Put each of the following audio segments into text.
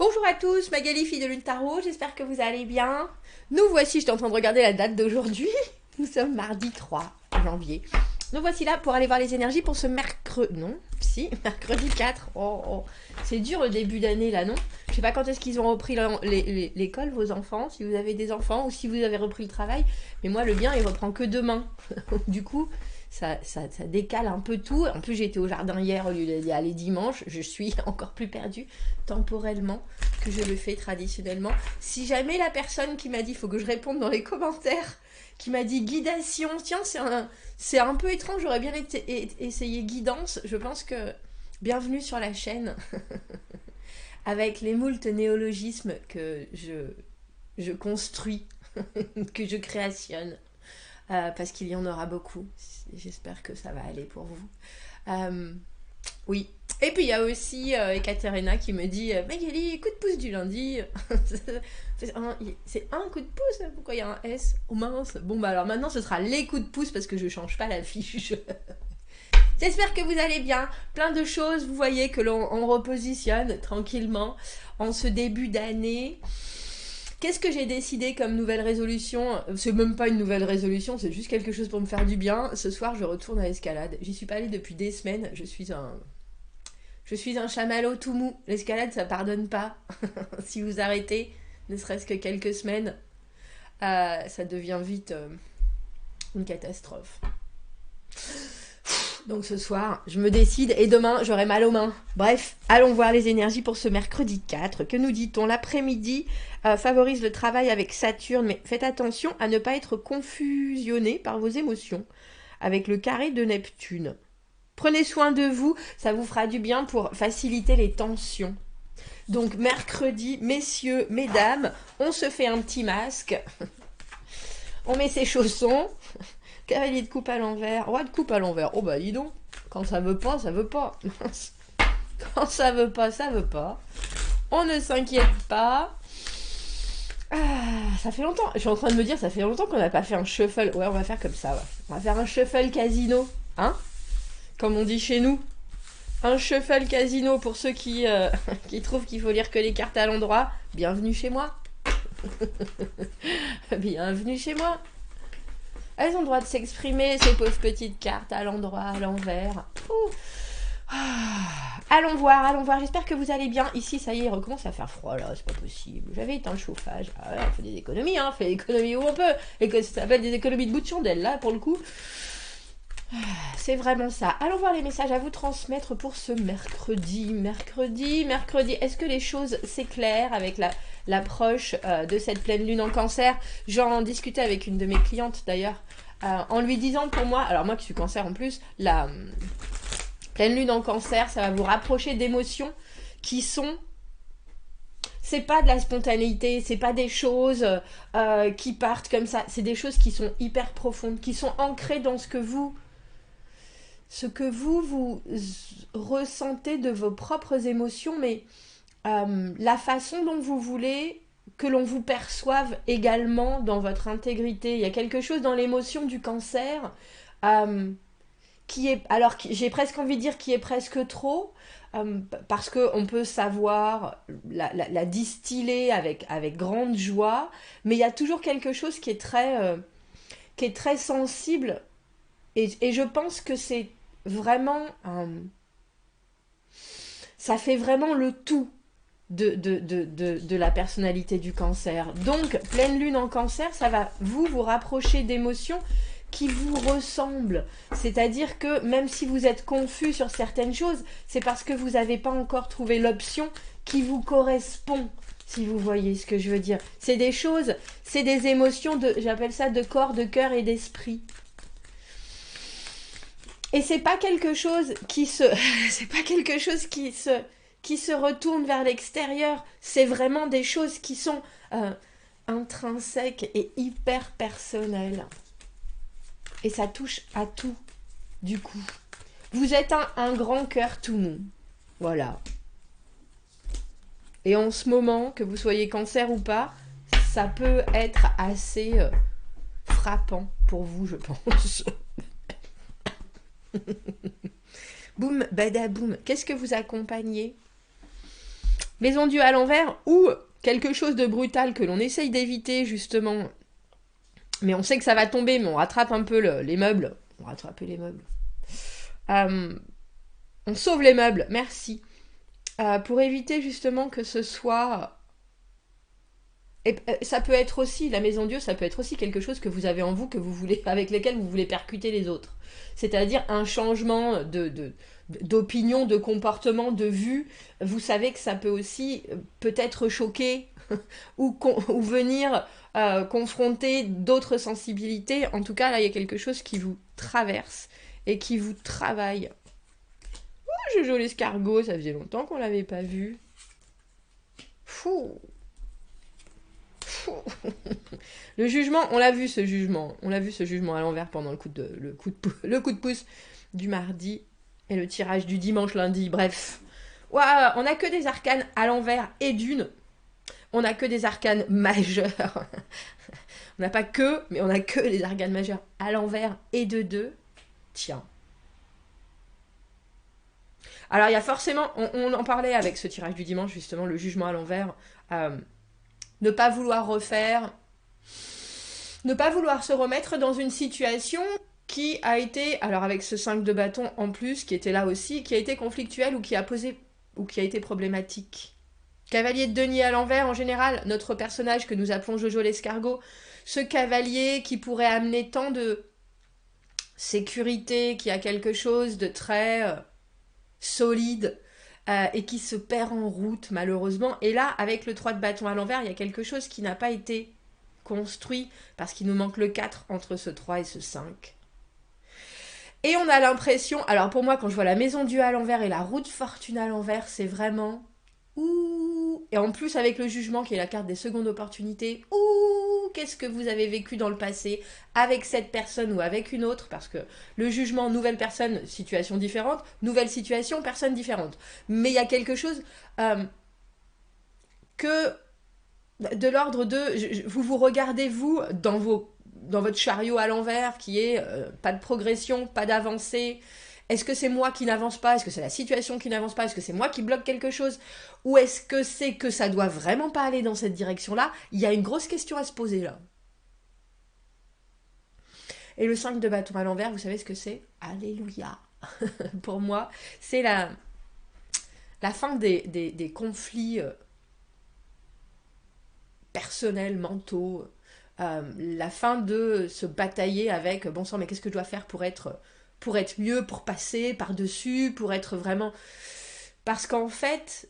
Bonjour à tous, Magali, fille de Lune Tarot, j'espère que vous allez bien. Nous voici, j'étais en train de regarder la date d'aujourd'hui. Nous sommes mardi 3 janvier. Nous voici là pour aller voir les énergies pour ce mercredi... Non, si, mercredi 4. Oh. C'est dur le début d'année là, non? Je sais pas quand est-ce qu'ils ont repris l'école, vos enfants, si vous avez des enfants ou si vous avez repris le travail. Mais moi, le mien, il reprend que demain. Du coup, ça décale un peu tout. En plus, j'ai été au jardin hier au lieu d'y aller dimanche. Je suis encore plus perdue temporellement que je le fais traditionnellement. Si jamais la personne qui m'a dit, il faut que je réponde dans les commentaires, qui m'a dit guidation, tiens, c'est un peu étrange, j'aurais bien essayé guidance. Je pense que bienvenue sur la chaîne avec les moultes néologismes que je construis, que je créationne. Parce qu'il y en aura beaucoup. J'espère que ça va aller pour vous. Oui. Et puis il y a aussi Ekaterina qui me dit Magali, coup de pouce du lundi. C'est un coup de pouce. Pourquoi il y a un S? Oh mince. Bon bah alors maintenant ce sera les coups de pouce parce que je change pas la fiche. J'espère que vous allez bien. Plein de choses, vous voyez, que l'on repositionne tranquillement en ce début d'année. Qu'est-ce que j'ai décidé comme nouvelle résolution? C'est même pas une nouvelle résolution, c'est juste quelque chose pour me faire du bien. Ce soir, je retourne à l'escalade. J'y suis pas allée depuis des semaines. Je suis un chamallow tout mou. L'escalade, ça pardonne pas. Si vous arrêtez, ne serait-ce que quelques semaines, ça devient vite une catastrophe. Donc ce soir, je me décide et demain, j'aurai mal aux mains. Bref, allons voir les énergies pour ce mercredi 4. Que nous dit-on? L'après-midi favorise le travail avec Saturne, mais faites attention à ne pas être confusionné par vos émotions avec le carré de Neptune. Prenez soin de vous, ça vous fera du bien pour faciliter les tensions. Donc mercredi, messieurs, mesdames, on se fait un petit masque, on met ses chaussons. Cavalier de coupe à l'envers, roi de coupe à l'envers. Oh bah dis donc, quand ça veut pas, ça veut pas. Quand ça veut pas, ça veut pas. On ne s'inquiète pas. Ça fait longtemps, je suis en train de me dire, ça fait longtemps qu'on n'a pas fait un shuffle. Ouais, on va faire comme ça, ouais. On va faire un shuffle casino, hein? Comme on dit chez nous. Un shuffle casino pour ceux qui trouvent qu'il faut lire que les cartes à l'endroit. Bienvenue chez moi. Bienvenue chez moi. Elles ont le droit de s'exprimer, ces pauvres petites cartes, à l'endroit, à l'envers. Allons voir, j'espère que vous allez bien. Ici, ça y est, il recommence à faire froid, là, c'est pas possible. J'avais éteint le chauffage. Ah ouais, on fait des économies, hein, on fait des économies où on peut. Et que ça s'appelle des économies de bout de chandelle, là, pour le coup. C'est vraiment ça. Allons voir les messages à vous transmettre pour ce mercredi. Mercredi. Est-ce que les choses s'éclairent avec l'approche de cette pleine lune en cancer? J'en discutais avec une de mes clientes d'ailleurs, en lui disant pour moi, alors moi qui suis cancer en plus, la pleine lune en cancer, ça va vous rapprocher d'émotions qui sont... C'est pas de la spontanéité, c'est pas des choses qui partent comme ça, c'est des choses qui sont hyper profondes, qui sont ancrées dans ce que vous ressentez de vos propres émotions, mais la façon dont vous voulez que l'on vous perçoive également dans votre intégrité. Il y a quelque chose dans l'émotion du cancer qui est, alors j'ai presque envie de dire qui est presque trop, parce qu'on peut savoir la distiller avec grande joie, mais il y a toujours quelque chose qui est très sensible, et je pense que c'est vraiment... ça fait vraiment le tout de la personnalité du cancer. Donc, pleine lune en cancer, ça va vous rapprocher d'émotions qui vous ressemblent. C'est-à-dire que même si vous êtes confus sur certaines choses, c'est parce que vous n'avez pas encore trouvé l'option qui vous correspond, si vous voyez ce que je veux dire. C'est des choses, c'est des émotions, j'appelle ça de corps, de cœur et d'esprit. Et c'est pas quelque chose qui se retourne vers l'extérieur. C'est vraiment des choses qui sont intrinsèques et hyper personnelles. Et ça touche à tout, du coup. Vous êtes un grand cœur tout mou. Voilà. Et en ce moment, que vous soyez cancer ou pas, ça peut être assez frappant pour vous, je pense. Boum, badaboum. Qu'est-ce que vous accompagnez Maison Dieu à l'envers, ou quelque chose de brutal que l'on essaye d'éviter justement, mais on sait que ça va tomber, mais on rattrape un peu les meubles. On rattrape les meubles. On sauve les meubles, merci. Pour éviter justement que ce soit... Et ça peut être aussi, la maison Dieu, ça peut être aussi quelque chose que vous avez en vous, que vous voulez, avec lesquels vous voulez percuter les autres. C'est-à-dire un changement d'opinion, de comportement, de vue. Vous savez que ça peut aussi peut-être choquer ou venir confronter d'autres sensibilités. En tout cas, là, il y a quelque chose qui vous traverse et qui vous travaille. Oh, Jojo l'escargot, ça faisait longtemps qu'on l'avait pas vu. Fou. Le jugement, on l'a vu ce jugement. On l'a vu ce jugement à l'envers pendant le coup de pouce du mardi et le tirage du dimanche lundi. Bref. Ouah, on n'a que des arcanes à l'envers et d'une. On n'a que des arcanes majeurs. On n'a pas que, mais on n'a que des arcanes majeurs à l'envers et de deux. Tiens. Alors il y a forcément, on en parlait avec ce tirage du dimanche, justement, le jugement à l'envers. Ne pas vouloir refaire, ne pas vouloir se remettre dans une situation qui a été, alors avec ce 5 de bâton en plus, qui était là aussi, qui a été conflictuelle ou qui a posé, ou qui a été problématique. Cavalier de denier à l'envers, en général, notre personnage que nous appelons Jojo l'escargot, ce cavalier qui pourrait amener tant de sécurité, qui a quelque chose de très solide, et qui se perd en route malheureusement. Et là, avec le 3 de bâton à l'envers, il y a quelque chose qui n'a pas été construit parce qu'il nous manque le 4 entre ce 3 et ce 5. Et on a l'impression, alors pour moi, quand je vois la maison Dieu à l'envers et la roue de fortune à l'envers, c'est vraiment... Ouh. Et en plus avec le jugement qui est la carte des secondes opportunités, ouh, qu'est-ce que vous avez vécu dans le passé avec cette personne ou avec une autre, parce que le jugement, nouvelle personne, situation différente, nouvelle situation, personne différente. Mais il y a quelque chose que de l'ordre de... Vous vous regardez, vous, dans votre chariot à l'envers, qui est pas de progression, pas d'avancée. Est-ce que c'est moi qui n'avance pas? Est-ce que c'est la situation qui n'avance pas? Est-ce que c'est moi qui bloque quelque chose? Ou est-ce que c'est que ça doit vraiment pas aller dans cette direction-là? Il y a une grosse question à se poser là. Et le 5 de bâton à l'envers, vous savez ce que c'est? Alléluia. Pour moi, c'est la fin des conflits personnels, mentaux. La fin de se batailler avec bon sang, mais qu'est-ce que je dois faire pour être mieux, pour passer par-dessus, pour être vraiment... Parce qu'en fait,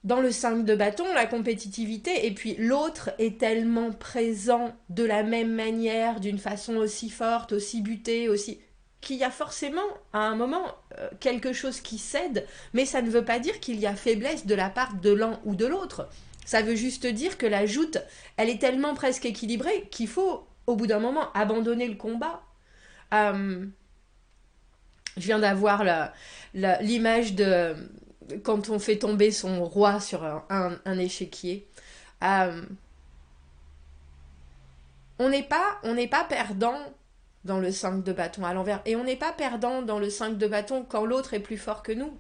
dans le 5 de bâton, la compétitivité, et puis l'autre est tellement présent de la même manière, d'une façon aussi forte, aussi butée, aussi... qu'il y a forcément, à un moment, quelque chose qui cède, mais ça ne veut pas dire qu'il y a faiblesse de la part de l'un ou de l'autre. Ça veut juste dire que la joute, elle est tellement presque équilibrée qu'il faut, au bout d'un moment, abandonner le combat. Je viens d'avoir l'image de quand on fait tomber son roi sur un échiquier. On n'est pas perdant dans le 5 de bâton à l'envers. Et on n'est pas perdant dans le 5 de bâton quand l'autre est plus fort que nous.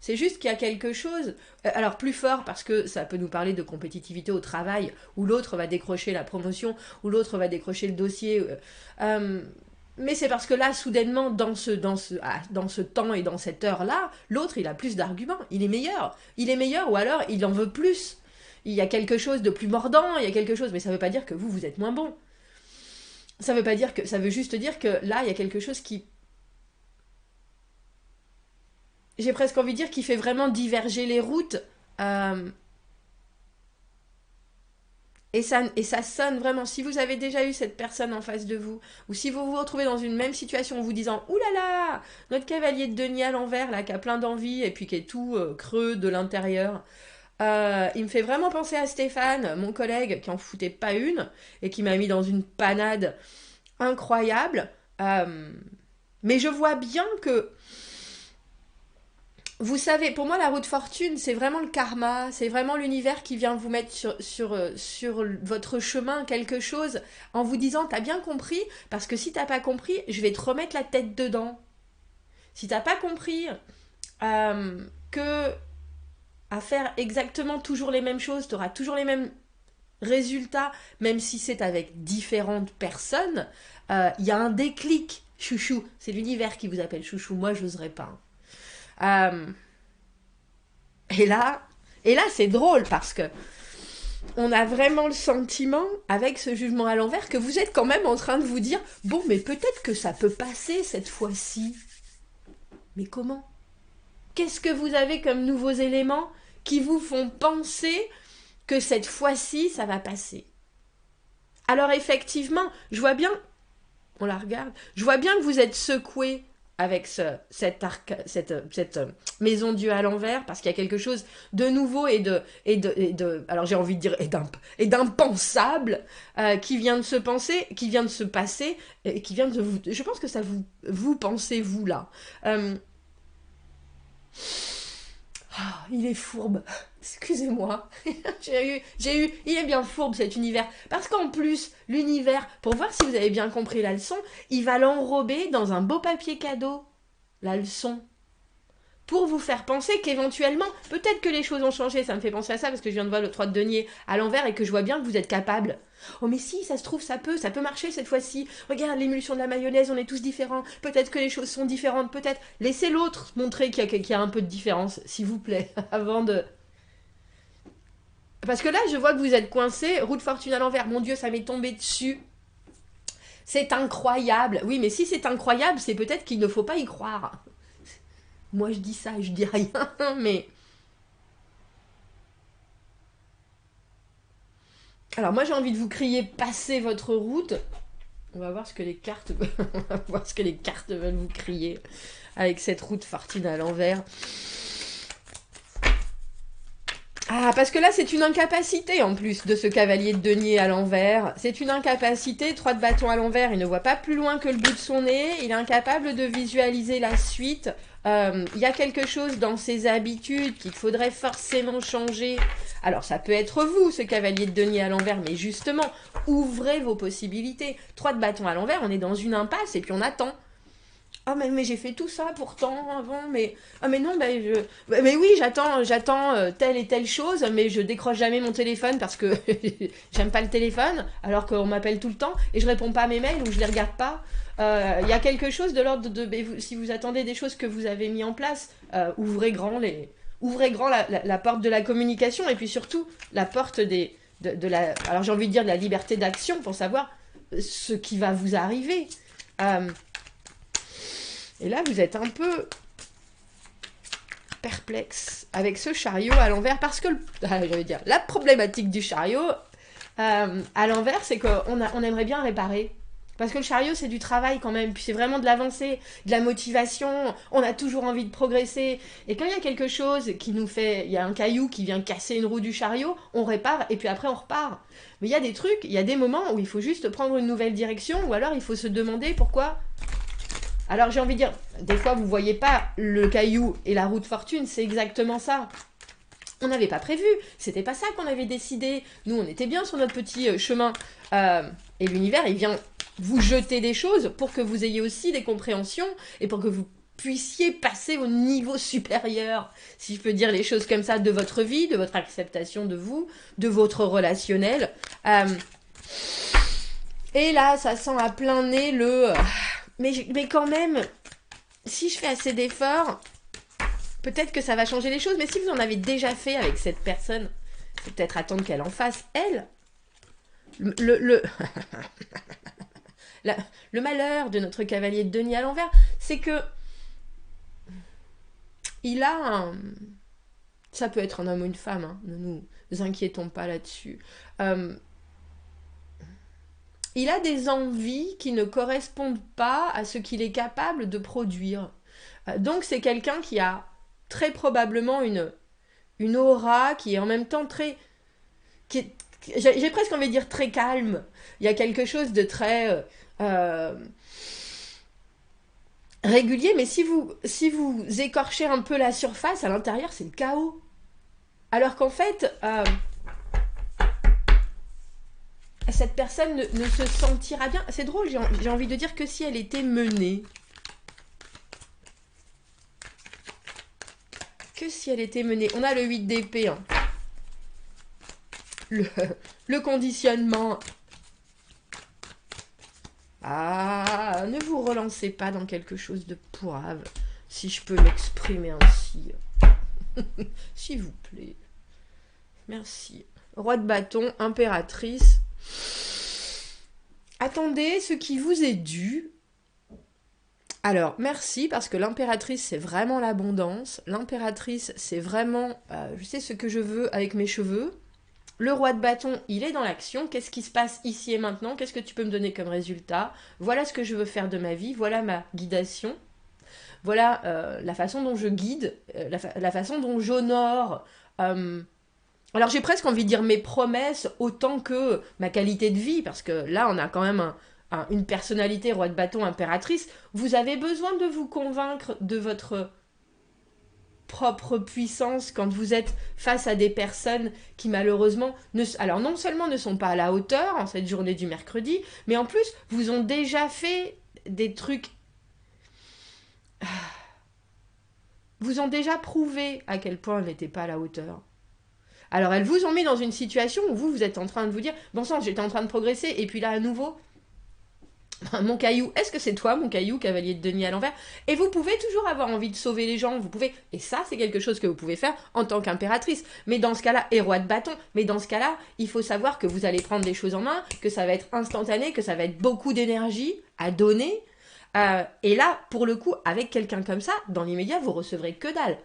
C'est juste qu'il y a quelque chose, alors plus fort parce que ça peut nous parler de compétitivité au travail, où l'autre va décrocher la promotion, où l'autre va décrocher le dossier. Mais c'est parce que là, soudainement, dans ce temps et dans cette heure-là, l'autre, il a plus d'arguments, il est meilleur. Il est meilleur ou alors il en veut plus. Il y a quelque chose de plus mordant, il y a quelque chose, mais ça ne veut pas dire que vous êtes moins bon. Ça veut juste dire que là, il y a quelque chose qui... J'ai presque envie de dire qu'il fait vraiment diverger les routes. Et ça sonne vraiment. Si vous avez déjà eu cette personne en face de vous, ou si vous vous retrouvez dans une même situation en vous disant « Ouh là là, notre cavalier de denier à l'envers, là, qui a plein d'envie, et puis qui est tout creux de l'intérieur. » il me fait vraiment penser à Stéphane, mon collègue, qui en foutait pas une, et qui m'a mis dans une panade incroyable. Mais je vois bien que... Vous savez, pour moi, la roue de fortune, c'est vraiment le karma, c'est vraiment l'univers qui vient vous mettre sur votre chemin quelque chose en vous disant, t'as bien compris, parce que si t'as pas compris, je vais te remettre la tête dedans. Si t'as pas compris que à faire exactement toujours les mêmes choses, tu auras toujours les mêmes résultats, même si c'est avec différentes personnes. Il y a un déclic, chouchou. C'est l'univers qui vous appelle chouchou. Moi, je n'oserais pas. Et là, c'est drôle parce que on a vraiment le sentiment, avec ce jugement à l'envers, que vous êtes quand même en train de vous dire « Bon, mais peut-être que ça peut passer cette fois-ci. » Mais comment? Qu'est-ce que vous avez comme nouveaux éléments qui vous font penser que cette fois-ci, ça va passer? Alors effectivement, je vois bien, on la regarde, je vois bien que vous êtes secoué avec cette maison Dieu à l'envers, parce qu'il y a quelque chose de nouveau alors j'ai envie de dire, et d'impensable qui vient de se penser, qui vient de se passer, et qui vient de vous... Je pense que ça vous pensez, vous, là. Il est fourbe. Excusez-moi. Il est bien fourbe cet univers. Parce qu'en plus, l'univers, pour voir si vous avez bien compris la leçon, il va l'enrober dans un beau papier cadeau. La leçon. Pour vous faire penser qu'éventuellement, peut-être que les choses ont changé. Ça me fait penser à ça parce que je viens de voir le 3 de denier à l'envers et que je vois bien que vous êtes capable. Oh mais si, ça se trouve, ça peut marcher cette fois-ci. Regarde l'émulsion de la mayonnaise, on est tous différents. Peut-être que les choses sont différentes, peut-être. Laissez l'autre montrer qu'il y a un peu de différence, s'il vous plaît, avant de... Parce que là, je vois que vous êtes coincé, roue de fortune à l'envers. Mon Dieu, ça m'est tombé dessus. C'est incroyable. Oui, mais si c'est incroyable, c'est peut-être qu'il ne faut pas y croire. Moi, je dis ça, je dis rien, mais... Alors, moi, j'ai envie de vous crier, passez votre route. On va voir ce que les cartes, on va voir ce que les cartes veulent vous crier avec cette route fortune à l'envers. Ah, parce que là, c'est une incapacité en plus de ce cavalier de denier à l'envers. C'est une incapacité, 3 de bâton à l'envers, il ne voit pas plus loin que le bout de son nez, il est incapable de visualiser la suite. Il y a quelque chose dans ses habitudes qu'il faudrait forcément changer. Alors, ça peut être vous, ce cavalier de denier à l'envers, mais justement, ouvrez vos possibilités. 3 de bâton à l'envers, on est dans une impasse et puis on attend. Ah mais j'ai fait tout ça pourtant avant, mais ah mais non, mais oui, j'attends telle et telle chose, mais je décroche jamais mon téléphone parce que j'aime pas le téléphone, alors qu'on m'appelle tout le temps et je réponds pas à mes mails ou je les regarde pas. Il y a quelque chose de l'ordre si vous attendez des choses que vous avez mis en place, ouvrez grand la porte de la communication et puis surtout la porte alors j'ai envie de dire de la liberté d'action pour savoir ce qui va vous arriver. Et là, vous êtes un peu perplexe avec ce chariot à l'envers parce que, la problématique du chariot à l'envers, c'est qu'on aimerait bien réparer. Parce que le chariot, c'est du travail quand même, puis c'est vraiment de l'avancée, de la motivation, on a toujours envie de progresser. Et quand il y a quelque chose qui nous fait... Il y a un caillou qui vient casser une roue du chariot, on répare et puis après on repart. Mais il y a des trucs, il y a des moments où il faut juste prendre une nouvelle direction ou alors il faut se demander pourquoi... Alors j'ai envie de dire, des fois vous voyez pas le caillou et la roue de fortune, c'est exactement ça. On n'avait pas prévu, c'était pas ça qu'on avait décidé. Nous on était bien sur notre petit chemin. Et l'univers il vient vous jeter des choses pour que vous ayez aussi des compréhensions et pour que vous puissiez passer au niveau supérieur, si je peux dire les choses comme ça, de votre vie, de votre acceptation de vous, de votre relationnel. Et là ça sent à plein nez le... Mais quand même, si je fais assez d'efforts, peut-être que ça va changer les choses. Mais si vous en avez déjà fait avec cette personne, c'est peut-être attendre qu'elle en fasse, elle. Le malheur de notre cavalier de denier à l'envers, c'est que il a un... Ça peut être un homme ou une femme, hein, ne nous inquiétons pas là-dessus. Il a des envies qui ne correspondent pas à ce qu'il est capable de produire. Donc c'est quelqu'un qui a très probablement une aura qui est en même temps très... j'ai presque envie de dire très calme. Il y a quelque chose de très régulier, mais si vous écorchez un peu la surface, à l'intérieur c'est le chaos. Alors qu'en fait... cette personne ne se sentira bien. C'est drôle, j'ai envie de dire que si elle était menée. que si elle était menée. On a le 8 d'épée. Hein. Le conditionnement. Ah, ne vous relancez pas dans quelque chose de pourrave, si je peux m'exprimer ainsi. S'il vous plaît. Merci. Roi de bâton, impératrice. Attendez ce qui vous est dû. Alors, merci, parce que l'impératrice, c'est vraiment l'abondance. L'impératrice, c'est vraiment, je sais ce que je veux avec mes cheveux. Le roi de bâton, il est dans l'action. Qu'est-ce qui se passe ici et maintenant? Qu'est-ce que tu peux me donner comme résultat? Voilà ce que je veux faire de ma vie. Voilà ma guidation. Voilà la façon dont je guide, la façon dont j'honore. Alors j'ai presque envie de dire mes promesses autant que ma qualité de vie, parce que là on a quand même une personnalité roi de bâton impératrice. Vous avez besoin de vous convaincre de votre propre puissance quand vous êtes face à des personnes qui malheureusement alors non seulement ne sont pas à la hauteur en cette journée du mercredi, mais en plus vous ont déjà fait des trucs, vous ont déjà prouvé à quel point elles n'étaient pas à la hauteur. Alors elles vous ont mis dans une situation où vous êtes en train de vous dire bon sang, j'étais en train de progresser et puis là à nouveau mon caillou, est-ce que c'est toi mon caillou, cavalier de denier à l'envers? Et vous pouvez toujours avoir envie de sauver les gens, vous pouvez, et ça c'est quelque chose que vous pouvez faire en tant qu'impératrice, mais dans ce cas-là, et roi de bâton, mais dans ce cas-là, il faut savoir que vous allez prendre les choses en main, que ça va être instantané, que ça va être beaucoup d'énergie à donner, et là, pour le coup, avec quelqu'un comme ça, dans l'immédiat, vous recevrez que dalle.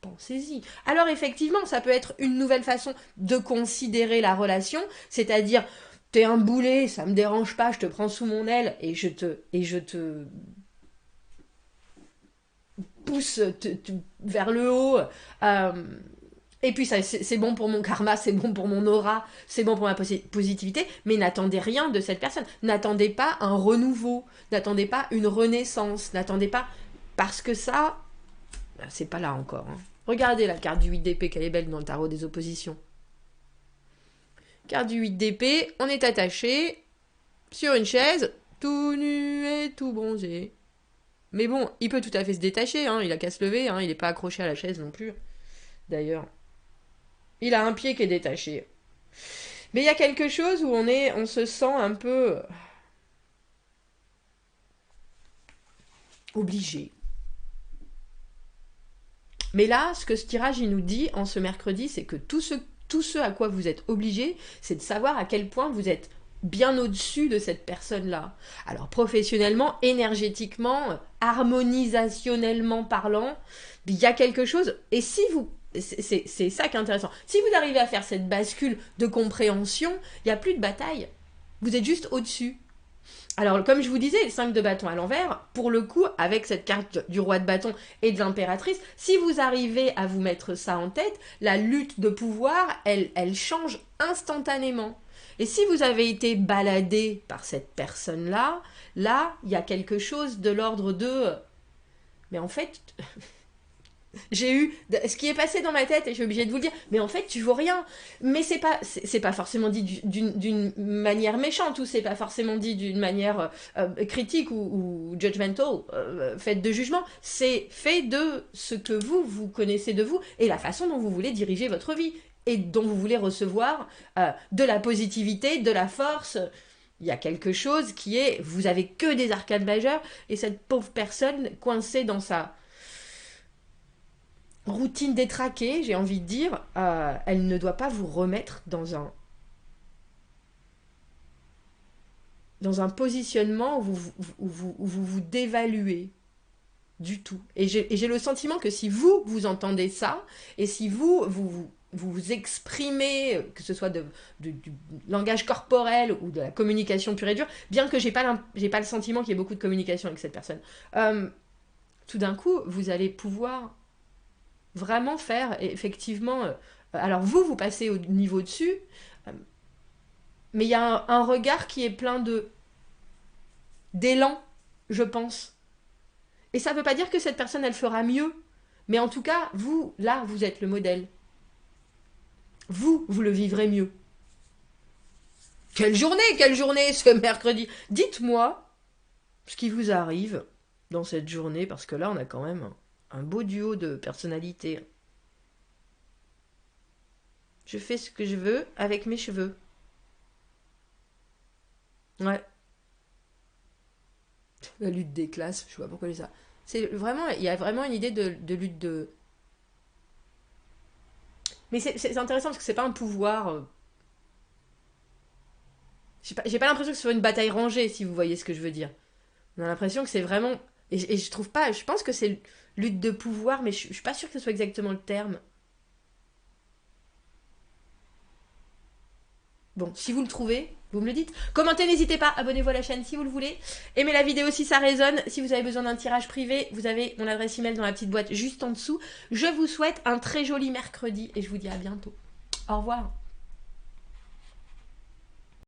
Pensez-y. Alors effectivement, ça peut être une nouvelle façon de considérer la relation, c'est-à-dire t'es un boulet, ça me dérange pas, je te prends sous mon aile et je te pousse vers le haut. Et puis ça, c'est bon pour mon karma, c'est bon pour mon aura, c'est bon pour ma positivité, mais n'attendez rien de cette personne. N'attendez pas un renouveau, n'attendez pas une renaissance, n'attendez pas... Parce que ça, c'est pas là encore. Hein. Regardez la carte du 8 d'épée, qu'elle est belle dans le tarot des oppositions. Carte du 8 d'épée, on est attaché sur une chaise, tout nu et tout bronzé. Mais bon, il peut tout à fait se détacher, hein, il a qu'à se lever, hein, il n'est pas accroché à la chaise non plus. D'ailleurs, il a un pied qui est détaché. Mais il y a quelque chose où on se sent un peu obligé. Mais là, ce que ce tirage il nous dit en ce mercredi, c'est que tout ce à quoi vous êtes obligé, c'est de savoir à quel point vous êtes bien au-dessus de cette personne-là. Alors professionnellement, énergétiquement, harmonisationnellement parlant, il y a quelque chose. Et si vous... C'est ça qui est intéressant. Si vous arrivez à faire cette bascule de compréhension, il n'y a plus de bataille. Vous êtes juste au-dessus. Alors, comme je vous disais, les 5 de bâton à l'envers, pour le coup, avec cette carte du roi de bâton et de l'impératrice, si vous arrivez à vous mettre ça en tête, la lutte de pouvoir, elle change instantanément. Et si vous avez été baladé par cette personne-là, là, il y a quelque chose de l'ordre de... Mais en fait... J'ai eu ce qui est passé dans ma tête et je suis obligée de vous le dire, mais en fait tu vaux rien. Mais c'est pas forcément dit d'une manière méchante, ou c'est pas forcément dit d'une manière critique ou judgmental, faite de jugement. C'est fait de ce que vous connaissez de vous et la façon dont vous voulez diriger votre vie et dont vous voulez recevoir de la positivité, de la force. Il y a quelque chose qui est, vous avez que des arcades majeures et cette pauvre personne coincée dans sa routine détraquée, j'ai envie de dire, elle ne doit pas vous remettre dans un positionnement où vous dévaluez du tout. Et j'ai le sentiment que si vous entendez ça, et si vous exprimez, que ce soit du langage corporel ou de la communication pure et dure, bien que j'ai pas le sentiment qu'il y ait beaucoup de communication avec cette personne, tout d'un coup, vous allez pouvoir vraiment faire, effectivement... alors vous passez au niveau dessus, mais il y a un regard qui est plein d'élan, je pense. Et ça ne veut pas dire que cette personne, elle fera mieux. Mais en tout cas, vous, là, vous êtes le modèle. Vous le vivrez mieux. Quelle journée ce mercredi. Dites-moi ce qui vous arrive dans cette journée, parce que là, on a quand même un beau duo de personnalités. Je fais ce que je veux avec mes cheveux. Ouais. La lutte des classes, je sais pas pourquoi j'ai ça. C'est vraiment, il y a vraiment une idée de lutte de. Mais c'est intéressant parce que c'est pas un pouvoir. J'ai pas l'impression que ce soit une bataille rangée, si vous voyez ce que je veux dire. On a l'impression que c'est vraiment. Et je trouve pas. Je pense que c'est lutte de pouvoir, mais je suis pas sûre que ce soit exactement le terme. Bon, si vous le trouvez, vous me le dites. Commentez, n'hésitez pas, abonnez-vous à la chaîne si vous le voulez. Aimez la vidéo si ça résonne. Si vous avez besoin d'un tirage privé, vous avez mon adresse email dans la petite boîte juste en dessous. Je vous souhaite un très joli mercredi et je vous dis à bientôt. Au revoir.